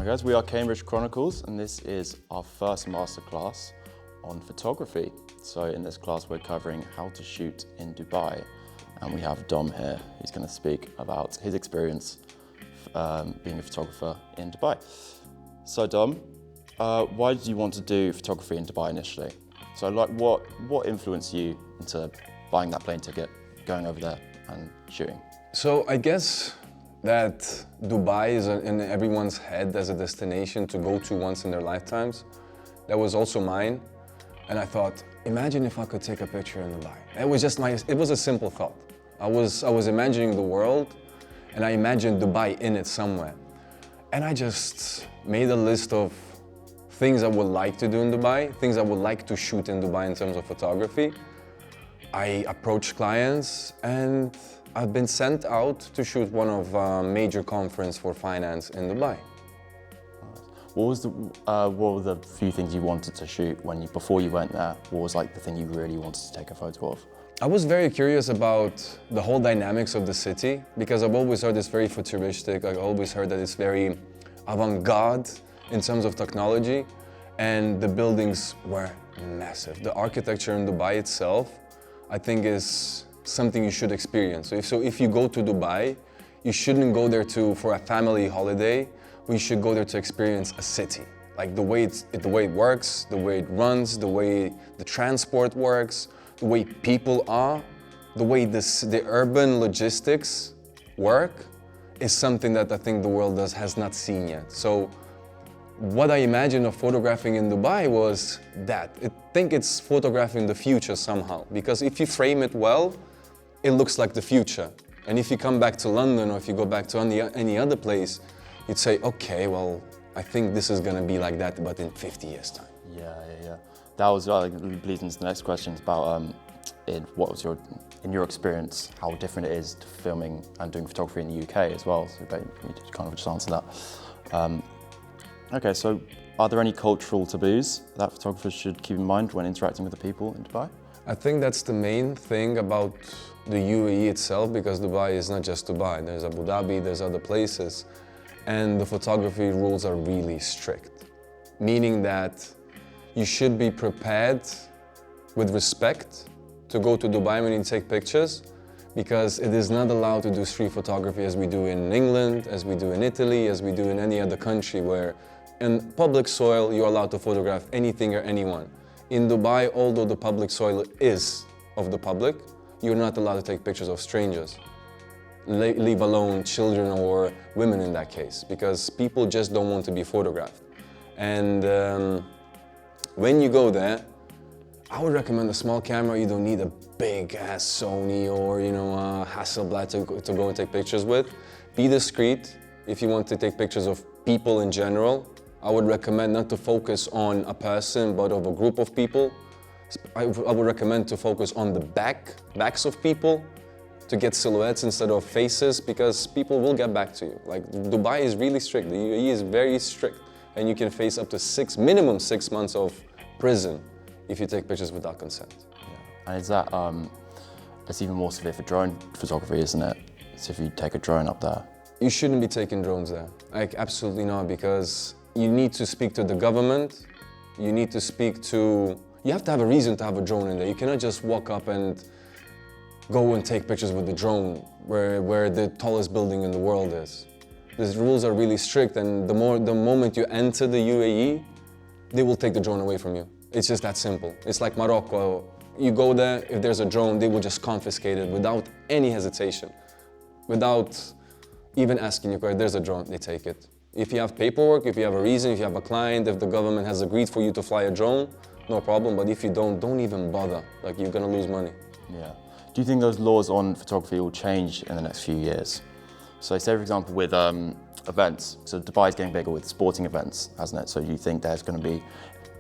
Hi guys, we are Cambridge Chronicles and this is our first masterclass on photography. So in this class we're covering how to shoot in Dubai, and we have Dom here who's going to speak about his experience being a photographer in Dubai. So Dom, why did you want to do photography in Dubai initially? So like what influenced you into buying that plane ticket, going over there and shooting? So I guess that Dubai is in everyone's head as a destination to go to once in their lifetimes. That was also mine. And I thought, imagine if I could take a picture in Dubai. It was a simple thought. I was imagining the world and I imagined Dubai in it somewhere. And I just made a list of things I would like to do in Dubai, things I would like to shoot in Dubai in terms of photography. I approached clients and I've been sent out to shoot one of major conference for finance in Dubai. What were the few things you wanted to shoot before you went there? What was like the thing you really wanted to take a photo of? I was very curious about the whole dynamics of the city because I've always heard it's very futuristic. I've always heard that it's very avant-garde in terms of technology, and the buildings were massive. The architecture in Dubai itself, I think, is something you should experience. So if you go to Dubai, you shouldn't go there for a family holiday. We should go there to experience a city. Like the way it works, the way it runs, the way the transport works, the way people are, the way the urban logistics work is something that I think the world has not seen yet. So what I imagined of photographing in Dubai was that. I think it's photographing the future somehow, because if you frame it well, it looks like the future. And if you come back to London or if you go back to any other place, you'd say, okay, well, I think this is gonna be like that, but in 50 years' time. Yeah. That was leads into the next questions about in your experience, how different it is to filming and doing photography in the UK as well. So you kind of just answer that. Okay, so are there any cultural taboos that photographers should keep in mind when interacting with the people in Dubai? I think that's the main thing about the UAE itself, because Dubai is not just Dubai. There's Abu Dhabi, there's other places. And the photography rules are really strict, meaning that you should be prepared with respect to go to Dubai when you take pictures, because it is not allowed to do street photography as we do in England, as we do in Italy, as we do in any other country where in public soil you're allowed to photograph anything or anyone. In Dubai, although the public soil is of the public, you're not allowed to take pictures of strangers. Leave alone children or women in that case, because people just don't want to be photographed. And when you go there, I would recommend a small camera. You don't need a big ass Sony or a Hasselblad to go and take pictures with. Be discreet if you want to take pictures of people in general. I would recommend not to focus on a person, but of a group of people. I would recommend to focus on the backs of people, to get silhouettes instead of faces, because people will get back to you. Like Dubai is really strict, the UAE is very strict, and you can face up to minimum 6 months of prison if you take pictures without consent. Yeah. And is that, it's even more severe for drone photography, isn't it? So if you take a drone up there. You shouldn't be taking drones there, like absolutely not, because you need to speak to the government, you have to have a reason to have a drone in there. You cannot just walk up and go and take pictures with the drone where the tallest building in the world is. These rules are really strict, and the moment you enter the UAE, they will take the drone away from you. It's just that simple. It's like Morocco. You go there, if there's a drone, they will just confiscate it without any hesitation. Without even asking you, if there's a drone, they take it. If you have paperwork, if you have a reason, if you have a client, if the government has agreed for you to fly a drone, no problem. But if you don't even bother. Like, you're gonna lose money. Yeah. Do you think those laws on photography will change in the next few years? So say, for example, with events, so Dubai's getting bigger with sporting events, hasn't it? So do you think there's going to be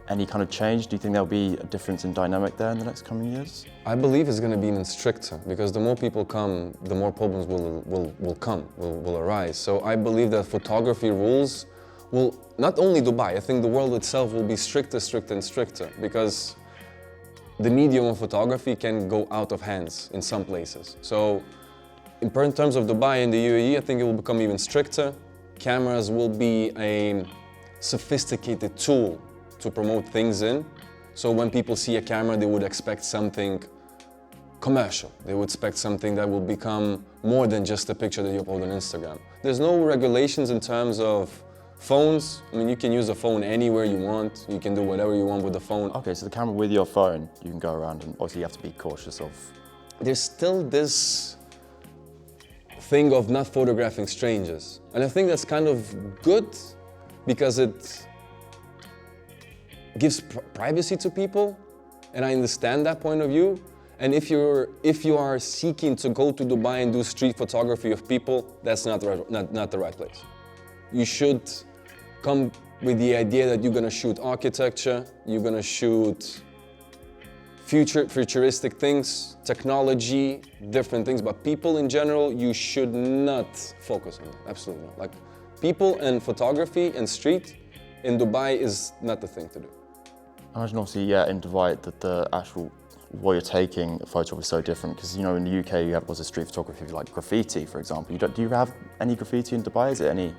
any kind of change? Do you think there'll be a difference in dynamic there in the next coming years? I believe it's going to be even stricter, because the more people come, the more problems will arise. So I believe that photography rules will, not only Dubai, I think the world itself will be stricter and stricter, because the medium of photography can go out of hands in some places. So in terms of Dubai and the UAE, I think it will become even stricter. cameras will be a sophisticated tool to promote things in. So when people see a camera, they would expect something commercial. They would expect something that will become more than just a picture that you upload on Instagram. There's no regulations in terms of phones. I mean, you can use a phone anywhere you want. You can do whatever you want with the phone. Okay, so the camera with your phone, you can go around and obviously you have to be cautious of. There's still this thing of not photographing strangers. And I think that's kind of good because it gives privacy to people. And I understand that point of view. And if you are seeking to go to Dubai and do street photography of people, that's not the right place. You should come with the idea that you're gonna shoot architecture, you're gonna shoot futuristic things, technology, different things, but people in general, you should not focus on that, absolutely not. Like, people and photography and street in Dubai is not the thing to do. I imagine obviously, yeah, in Dubai, that the actual, what you're taking a photo of is so different, because you know in the UK you have lots of street photography, like graffiti, for example. Do you have any graffiti in Dubai? Is it any?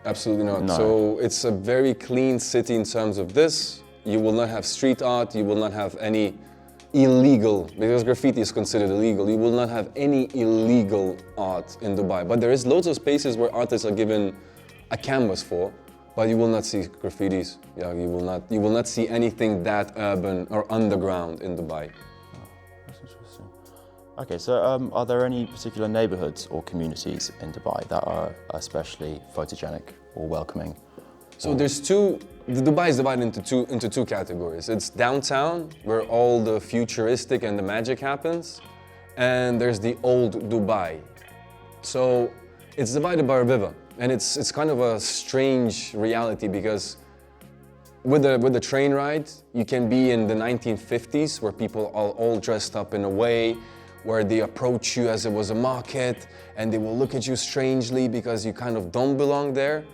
Absolutely not. No. So it's a very clean city in terms of this. You will not have street art, you will not have any illegal, because graffiti is considered illegal, you will not have any illegal art in Dubai. But there is loads of spaces where artists are given a canvas for, but you will not see graffitis. Yeah, you will not see anything that urban or underground in Dubai. That's interesting. Okay, so are there any particular neighborhoods or communities in Dubai that are especially photogenic or welcoming? So there's Dubai is divided into two categories. It's downtown, where all the futuristic and the magic happens, and there's the old Dubai. So it's divided by a river, and it's kind of a strange reality because with the train ride, you can be in the 1950s where people are all dressed up in a way where they approach you as it was a market, and they will look at you strangely because you kind of don't belong there.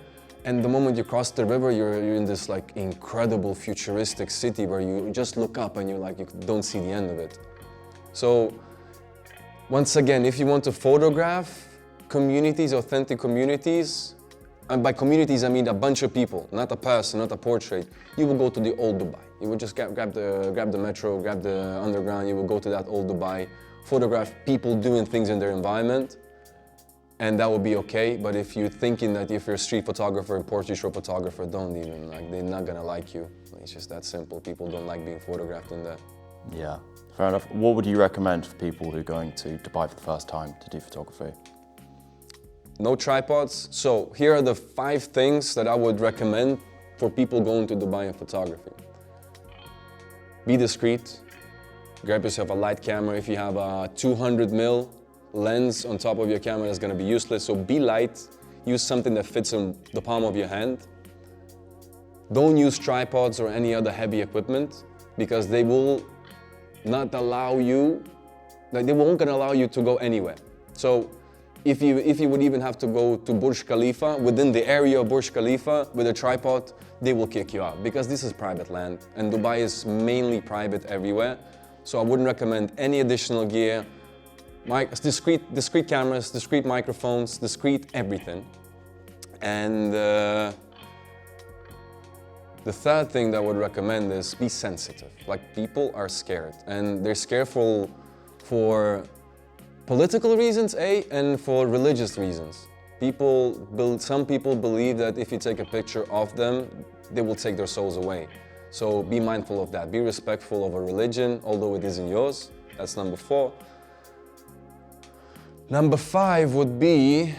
And the moment you cross the river, you're in this like incredible futuristic city where you just look up and you don't see the end of it. So once again, if you want to photograph communities, authentic communities, and by communities I mean a bunch of people, not a person, not a portrait, you will go to the old Dubai. You will just grab the metro, grab the underground, you will go to that old Dubai, photograph people doing things in their environment, and that will be okay. But if you're thinking that if you're a street photographer and portrait show photographer, don't even, they're not gonna like you. It's just that simple. People don't like being photographed in that. Yeah, fair enough. What would you recommend for people who are going to Dubai for the first time to do photography? No tripods. So here are the 5 things that I would recommend for people going to Dubai in photography. Be discreet. Grab yourself a light camera. If you have a 200mm lens on top of your camera, that's gonna be useless. So be light. Use something that fits in the palm of your hand. Don't use tripods or any other heavy equipment because they will not allow you, they won't gonna allow you to go anywhere. So if you would even have to go to Burj Khalifa, within the area of Burj Khalifa with a tripod, they will kick you out because this is private land and Dubai is mainly private everywhere. So I wouldn't recommend any additional gear. Discrete cameras, discrete microphones, discrete everything. And the third thing that I would recommend is be sensitive. Like, people are scared, and they're scared for political reasons, and for religious reasons. Some people believe that if you take a picture of them, they will take their souls away. So be mindful of that. Be respectful of a religion, although it isn't yours. That's number 4. Number 5 would be,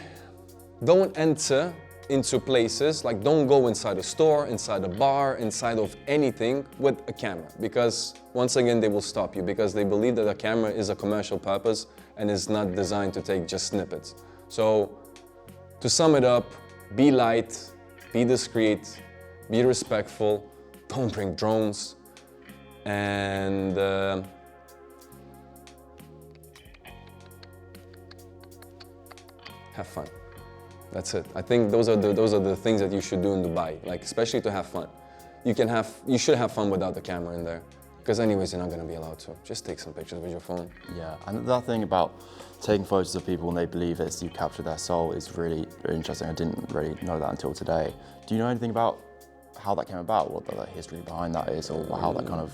don't enter into places, like don't go inside a store, inside a bar, inside of anything with a camera. Because once again, they will stop you because they believe that a camera is a commercial purpose and is not designed to take just snippets. So to sum it up, be light, be discreet, be respectful, don't bring drones, and have fun. That's it. I think those are the things that you should do in Dubai, like especially to have fun. You should have fun without the camera in there. Because anyways, you're not gonna be allowed to. Just take some pictures with your phone. Yeah, and that thing about taking photos of people when they believe it's you capture their soul is really interesting. I didn't really know that until today. Do you know anything about how that came about, what the history behind that is, or how that kind of...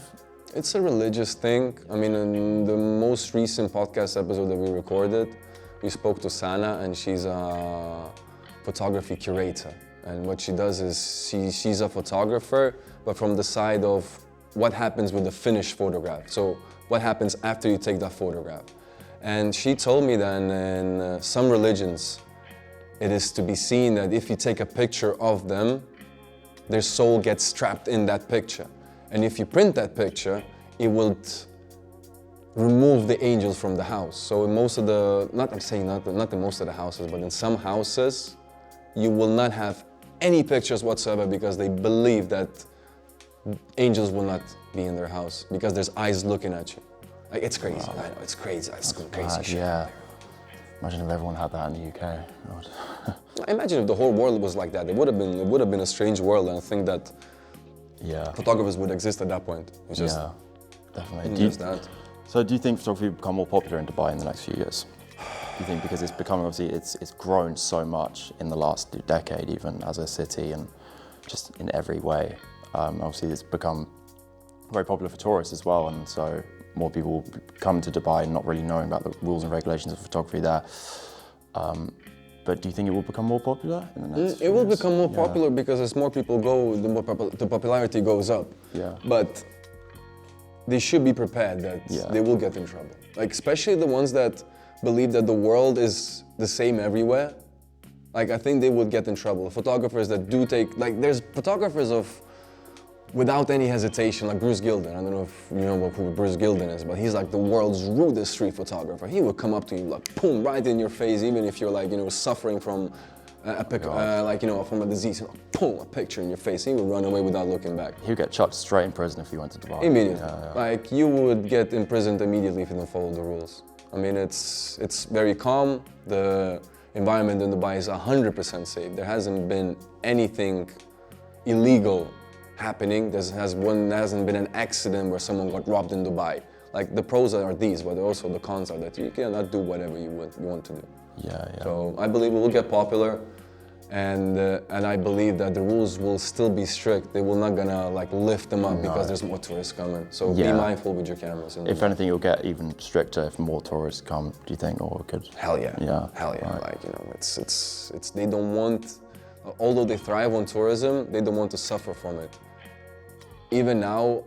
It's a religious thing. I mean, in the most recent podcast episode that we recorded, we spoke to Sana, and she's a photography curator. And what she does is she's a photographer, but from the side of what happens with the finished photograph. So what happens after you take that photograph. And she told me that in some religions, it is to be seen that if you take a picture of them, their soul gets trapped in that picture. And if you print that picture, it will remove the angels from the house. So in most of the, not in most of the houses, but in some houses, you will not have any pictures whatsoever because they believe that angels will not be in their house because there's eyes looking at you. Like, it's crazy. Wow. I know, it's crazy. It's crazy shit. Yeah. Imagine if everyone had that in the UK. God. Imagine if the whole world was like that. It would have been a strange world, and I think that photographers would exist at that point. It's just, yeah, definitely. So do you think photography will become more popular in Dubai in the next few years? Do you think, because it's becoming, obviously, it's grown so much in the last decade, even as a city and just in every way. Obviously, it's become very popular for tourists as well, and so more people will come to Dubai not really knowing about the rules and regulations of photography there. But do you think it will become more popular in the next few years? It will become become more popular because as more people go, the popularity goes up. Yeah. But they should be prepared that they will get in trouble. Like, especially the ones that believe that the world is the same everywhere. Like, I think they would get in trouble. Photographers that do take, like, there's photographers of without any hesitation, like Bruce Gilden. I don't know if you know who Bruce Gilden is, but he's like the world's rudest street photographer. He would come up to you like, boom, right in your face, even if you're like, suffering from from a disease, boom, a picture in your face. He would run away without looking back. He would get chucked straight in prison if he went to Dubai. Immediately. Like, you would get imprisoned immediately if you don't follow the rules. I mean, it's very calm. The environment in Dubai is 100% safe. There hasn't been anything illegal happening. There hasn't been an accident where someone got robbed in Dubai. Like, the pros are these, but also the cons are that you cannot do whatever you want to do. Yeah. So I believe it will get popular, and I believe that the rules will still be strict. They will not gonna like lift them up because there's more tourists coming. So be mindful with your cameras. If anything, it'll get even stricter if more tourists come. Do you think, or it could? Hell yeah. Yeah. Hell yeah. Right. Like, it's they don't want. Although they thrive on tourism, they don't want to suffer from it. Even now,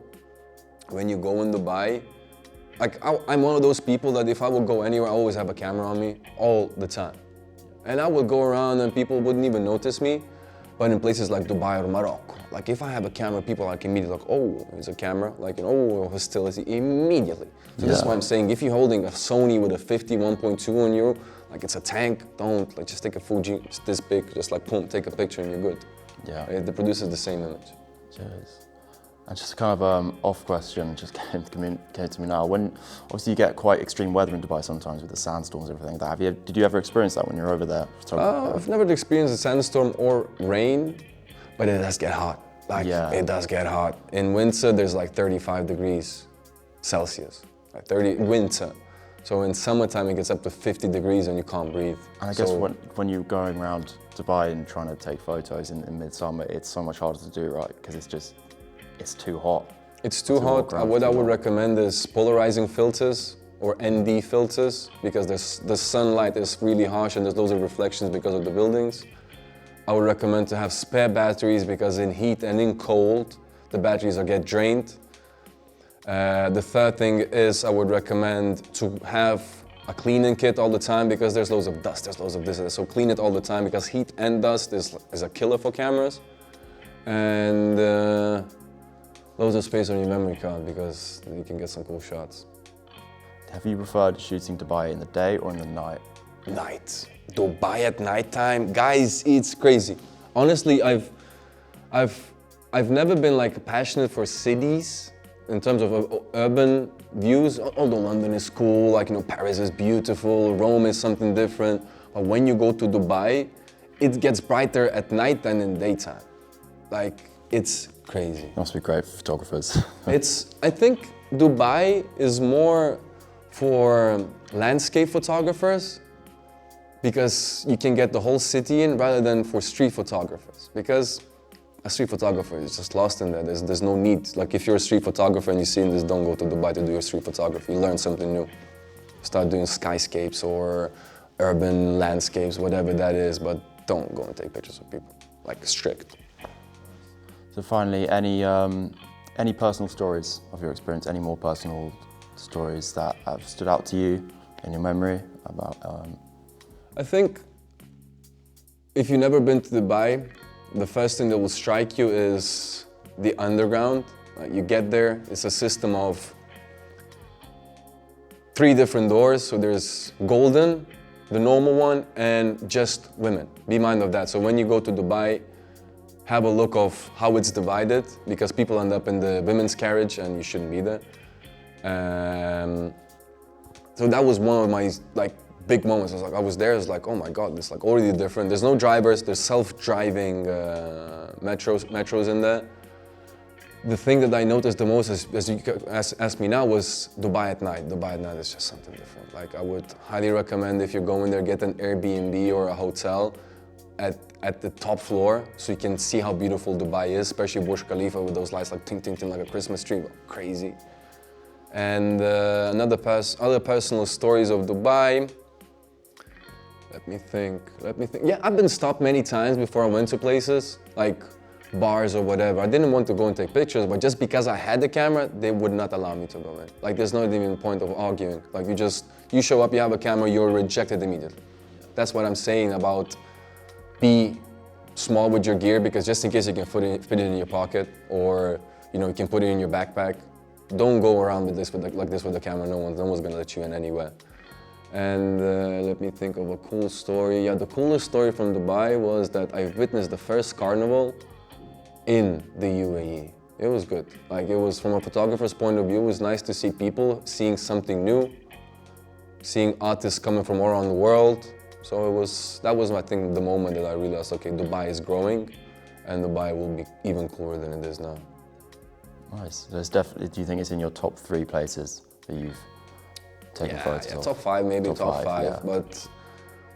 when you go in Dubai, like I'm one of those people that if I would go anywhere, I always have a camera on me all the time. And I would go around and people wouldn't even notice me. But in places like Dubai or Morocco, like if I have a camera, people are like immediately like, oh, there's a camera, like, oh, hostility, immediately. So this is why I'm saying, if you're holding a Sony with a 51.2 on you, like it's a tank, don't, like just take a Fuji, it's this big, just like boom, take a picture and you're good. Yeah. It produces the same image. Cheers. And just kind of off question, just came to me now. When obviously you get quite extreme weather in Dubai sometimes with the sandstorms and everything like that. Did you ever experience that when you're over there? I've never experienced a sandstorm or rain, but it does get hot. Like, it does get hot. In winter, there's like 35 degrees Celsius, like 30 winter. So in summertime, it gets up to 50 degrees and you can't breathe. And I guess when you're going around Dubai and trying to take photos in midsummer, it's so much harder to do, right? Because it's too hot. It's too hot. What I would recommend is polarizing filters or ND filters, because the sunlight is really harsh and there's loads of reflections because of the buildings. I would recommend to have spare batteries, because in heat and in cold, the batteries get drained. The third thing is I would recommend to have a cleaning kit all the time, because there's loads of dust, there's loads of this. So clean it all the time, because heat and dust is a killer for cameras. And loads of space on your memory card, because you can get some cool shots. Have you preferred shooting Dubai in the day or in the night? Night. Dubai at nighttime, guys, it's crazy. Honestly, I've never been like passionate for cities in terms of urban views. Although London is cool, like, Paris is beautiful, Rome is something different. But when you go to Dubai, it gets brighter at night than in daytime. Like, it's crazy. Must be great for photographers. I think Dubai is more for landscape photographers because you can get the whole city in rather than for street photographers. Because a street photographer is just lost in there. There's no need. Like if you're a street photographer and you see this, don't go to Dubai to do your street photography. You learn something new. Start doing skyscapes or urban landscapes, whatever that is, but don't go and take pictures of people. Like strict. So finally, any personal stories of your experience? Any more personal stories that have stood out to you in your memory about? I think if you've never been to Dubai, the first thing that will strike you is the underground. You get there, it's a system of 3 different doors. So there's golden, the normal one, and just women. Be mindful of that. So when you go to Dubai, have a look of how it's divided, because people end up in the women's carriage and you shouldn't be there. So that was one of my big moments. I was there, I was like, oh my God, it's like already different. There's no drivers, there's self-driving metros in there. The thing that I noticed the most, as you asked me now, was Dubai at night. Dubai at night is just something different. Like I would highly recommend if you're going there, get an Airbnb or a hotel at the top floor so you can see how beautiful Dubai is, especially Burj Khalifa with those lights like ting ting ting like a Christmas tree, crazy. And other personal stories of Dubai. Let me think. Yeah, I've been stopped many times before I went to places, like bars or whatever. I didn't want to go and take pictures, but just because I had the camera, they would not allow me to go in. Like there's not even a point of arguing. Like you show up, you have a camera, you're rejected immediately. That's what I'm saying about be small with your gear, because just in case you can fit it in your pocket, or you can put it in your backpack. Don't go around with this like this with the camera. No one's gonna let you in anywhere. And let me think of a cool story. Yeah, the coolest story from Dubai was that I witnessed the first carnival in the UAE. It was good. Like it was, from a photographer's point of view, it was nice to see people seeing something new, seeing artists coming from all around the world. So that was I think the moment that I realized, okay, Dubai is growing, and Dubai will be even cooler than it is now. Nice. There's definitely. Do you think it's in your top 3 places that you've taken photos of? Top 5 maybe, top 5. Yeah. But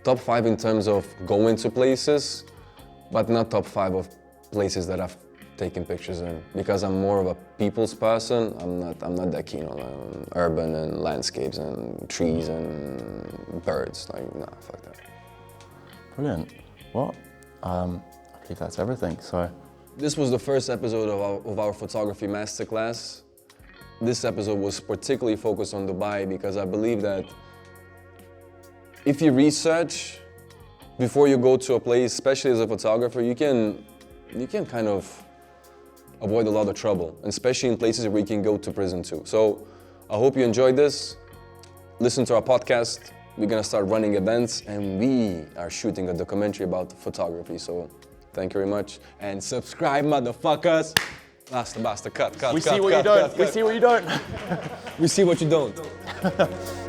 top 5 in terms of going to places, but not top 5 of places that I've taken pictures in, because I'm more of a people's person. I'm not that keen on urban and landscapes and trees and birds. Like, nah, fuck that. Brilliant. Well, I believe that's everything. So. This was the first episode of our photography masterclass. This episode was particularly focused on Dubai because I believe that if you research before you go to a place, especially as a photographer, you can kind of avoid a lot of trouble, and especially in places where you can go to prison too. So I hope you enjoyed this. Listen to our podcast. We're gonna start running events, and we are shooting a documentary about photography. So thank you very much. And subscribe, motherfuckers. Basta, cut. We see what you don't. We see what you don't.